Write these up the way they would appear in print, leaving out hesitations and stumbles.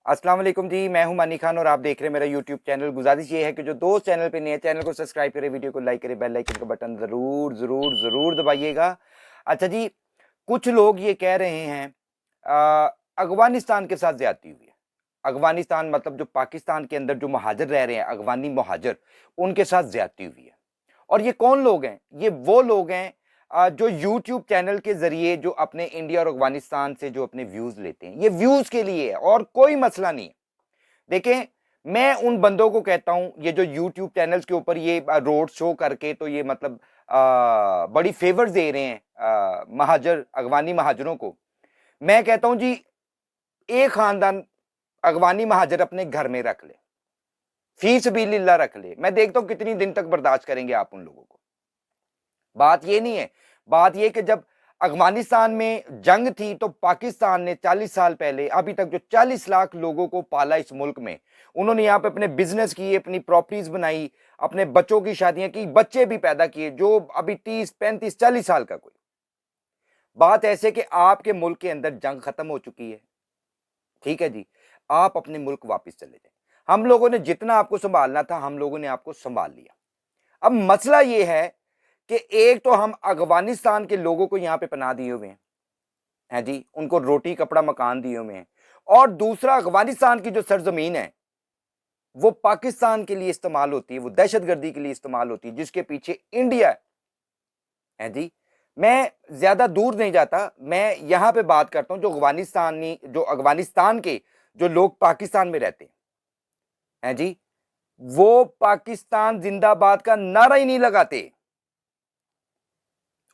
अस्सलाम वालेकुम जी, मैं हूं मानी खान और आप देख रहे हैं मेरा यूट्यूब चैनल। गुजारिश ये है कि जो दोस्त चैनल पे नए हैं, चैनल को सब्सक्राइब करें, वीडियो को लाइक करें, बेल आइकन का बटन जरूर जरूर जरूर दबाइएगा। अच्छा जी, कुछ लोग ये कह रहे हैं अफगानिस्तान के साथ ज्यादती हुई है। अफगानिस्तान मतलब जो पाकिस्तान के अंदर जो महाजर रह रहे हैं, अफगानी महाजर, उनके साथ ज्यादती हुई है। और ये कौन लोग हैं? ये वो लोग हैं जो यूट्यूब चैनल के जरिए जो अपने इंडिया और अफगानिस्तान से जो अपने व्यूज लेते हैं, ये व्यूज के लिए है और कोई मसला नहीं है। देखें, मैं उन बंदों को कहता हूं, ये जो यूट्यूब चैनल्स के ऊपर ये रोड शो करके तो ये मतलब बड़ी फेवर्स दे रहे हैं महाजर अफगानी महाजरों को। मैं कहता हूं जी, एक खानदान अफगानी महाजर अपने घर में रख ले, फी सबीलिल्लाह रख ले, मैं देखता हूं कितनी दिन तक बर्दाश्त करेंगे आप उन लोगों को। बात ये नहीं है, बात ये कि जब अफगानिस्तान में जंग थी तो पाकिस्तान ने 40 साल पहले अभी तक जो 40 लाख लोगों को पाला इस मुल्क में, उन्होंने यहां पे अपने बिजनेस किए, अपनी प्रॉपर्टीज बनाई, अपने बच्चों की शादियां की, बच्चे भी पैदा किए जो अभी 30 35 40 साल का कोई। बात ऐसे कि आपके मुल्क के अंदर जंग खत्म हो चुकी है, ठीक है जी, आप अपने मुल्क वापस चले जाए। हम लोगों ने जितना आपको संभालना था, हम लोगों ने आपको संभाल लिया। अब मसला यह है कि एक तो हम अफगानिस्तान के लोगों को यहां पे पनाह दिए हुए हैं जी, उनको रोटी कपड़ा मकान दिए हुए हैं, और दूसरा अफगानिस्तान की जो सरजमीन है वो पाकिस्तान के लिए इस्तेमाल होती है, वो दहशतगर्दी के लिए इस्तेमाल होती है, जिसके पीछे इंडिया है जी। मैं ज्यादा दूर नहीं जाता, मैं यहां पे बात करता हूं जो अफगानिस्तान के जो लोग पाकिस्तान में रहते हैं जी, वो पाकिस्तान जिंदाबाद का नारा ही नहीं लगाते।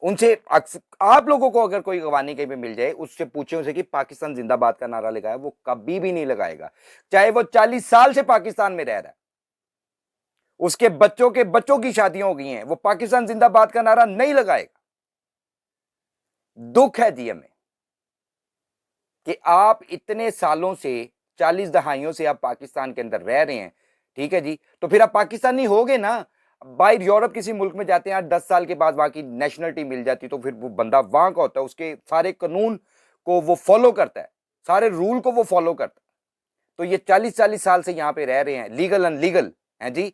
उनसे आप लोगों को अगर कोई गवानी कहीं पे मिल जाए, उससे पूछे उसे कि पाकिस्तान जिंदाबाद का नारा लगाया, वो कभी भी नहीं लगाएगा, चाहे वो 40 साल से पाकिस्तान में रह रहा है, उसके बच्चों के बच्चों की शादियां हो गई हैं, वो पाकिस्तान जिंदाबाद का नारा नहीं लगाएगा। दुख है जी हमें कि आप इतने सालों से, 40 दहाइयों से आप पाकिस्तान के अंदर रह रहे हैं, ठीक है जी, तो फिर आप पाकिस्तानी होगे ना। बाहर यूरोप किसी मुल्क में जाते हैं, 8 10 साल के बाद वहां की नेशनलिटी मिल जाती, तो फिर वो बंदा वहां का होता है, उसके सारे कानून को वो फॉलो करता है, सारे रूल को वो फॉलो करता है। तो ये 40 40 साल से यहां पे रह रहे हैं, लीगल अनलीगल है जी,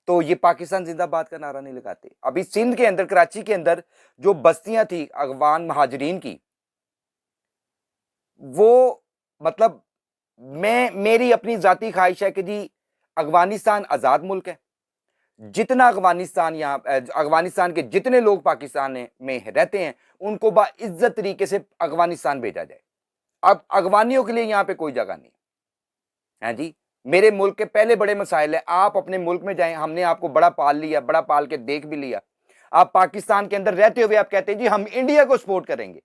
तो ये पाकिस्तान जिंदाबाद का नारा नहीं लगाते। अभी सिंध के अंदर, कराची के अंदर जो बस्तियां थी अफगान महाजरीन की, वो मतलब मेरी अपनी जाती ख्वाहिश है कि जी, अफगानिस्तान आजाद मुल्क है। जितना अफगानिस्तान यहाँ अफगानिस्तान के जितने लोग पाकिस्तान में रहते हैं, उनको बाइज्जत तरीके से अफगानिस्तान भेजा जाए। अब अफगानियों के लिए यहाँ पे कोई जगह नहीं है जी। मेरे मुल्क के पहले बड़े मसाइल है, आप अपने मुल्क में जाएं, हमने आपको बड़ा पाल लिया, बड़ा पाल के देख भी लिया, आप पाकिस्तान के अंदर रहते हुए आप कहते हैं जी हम इंडिया को सपोर्ट करेंगे,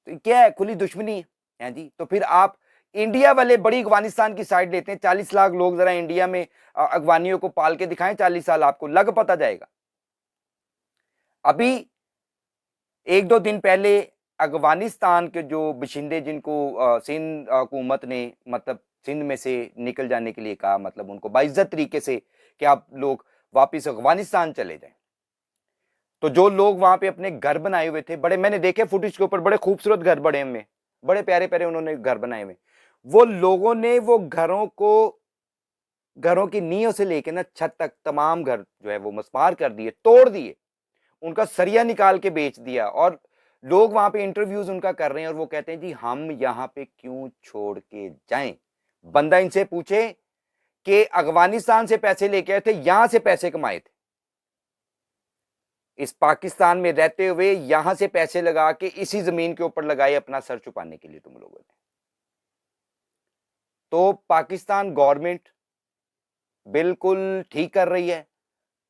तो क्या है? खुली दुश्मनी है जी। तो फिर आप इंडिया वाले बड़ी अफगानिस्तान की साइड लेते हैं। 40 लाख लोग जरा इंडिया में अफगानियों को पाल के दिखाएं 40 साल, आपको लग पता जाएगा। अभी 1 2 दिन पहले अफगानिस्तान के जो बशिंदे, जिनको सिंध हुकूमत ने मतलब सिंध में से निकल जाने के लिए कहा, मतलब उनको बाइज्जत तरीके से कि आप लोग वापिस अफगानिस्तान चले जाएं, तो जो लोग वहां पे अपने घर बनाए हुए थे, बड़े मैंने देखे फुटेज के ऊपर, बड़े खूबसूरत घर, बड़े में बड़े प्यारे प्यारे उन्होंने घर बनाए हुए, वो लोगों ने वो घरों की नींव से लेके ना छत तक तमाम घर जो है वो मस्मार कर दिए, तोड़ दिए, उनका सरिया निकाल के बेच दिया। और लोग वहां पे इंटरव्यूज उनका कर रहे हैं और वो कहते हैं जी हम यहां पे क्यों छोड़ के जाएं। बंदा इनसे पूछे कि अफगानिस्तान से पैसे लेके आए थे, यहां से पैसे कमाए थे, इस पाकिस्तान में रहते हुए यहां से पैसे लगा के इसी जमीन के ऊपर लगाए अपना सर छुपाने के लिए तुम लोगों ने। तो पाकिस्तान गवर्नमेंट बिल्कुल ठीक कर रही है,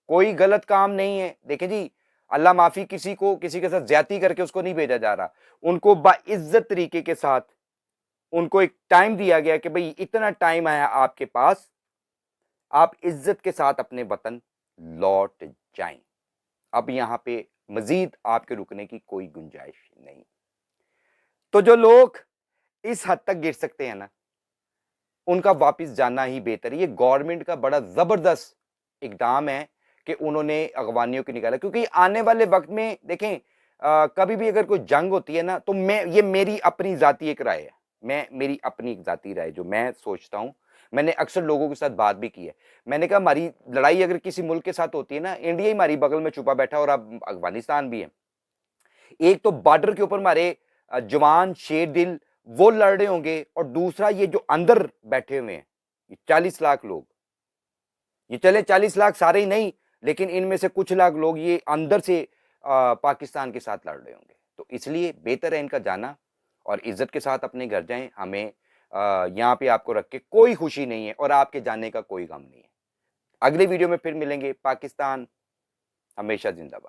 कोई गलत काम नहीं है। देखें जी, अल्लाह माफी, किसी को किसी के साथ ज्यादती करके उसको नहीं भेजा जा रहा, उनको बाइज्जत तरीके के साथ उनको एक टाइम दिया गया कि भाई इतना टाइम है आपके पास, आप इज्जत के साथ अपने वतन लौट जाएं। अब यहां पे मजीद आपके रुकने की कोई गुंजाइश नहीं। तो जो लोग इस हद तक गिर सकते हैं ना, उनका वापस जाना ही बेहतर है। ये गवर्नमेंट का बड़ा जबरदस्त इकदाम है कि उन्होंने अफगानियों को निकाला, क्योंकि आने वाले वक्त में देखें, कभी भी अगर कोई जंग होती है ना, तो ये मेरी अपनी जाती एक राय है, मेरी अपनी एक ज़ाती राय जो मैं सोचता हूँ, मैंने अक्सर लोगों के साथ बात भी की है। मैंने कहा हमारी लड़ाई अगर किसी मुल्क के साथ होती है ना, इंडिया ही हमारी बगल में छुपा बैठा है और अब अफ़गानिस्तान भी है। एक तो बॉर्डर के ऊपर हमारे जवान शेर-दिल वो लड़ रहे होंगे और दूसरा ये जो अंदर बैठे हुए हैं, ये 40 लाख लोग। ये चले 40 लाख सारे ही नहीं, लेकिन इनमें से कुछ लाख लोग ये अंदर से पाकिस्तान के साथ लड़ रहे होंगे। तो इसलिए बेहतर है इनका जाना और इज़्ज़त के साथ अपने घर जाएँ। हमें यहाँ पे आपको रख के कोई खुशी नहीं है और आपके जाने का कोई गम नहीं है। अगली वीडियो में फिर मिलेंगे। पाकिस्तान हमेशा ज़िंदाबाद।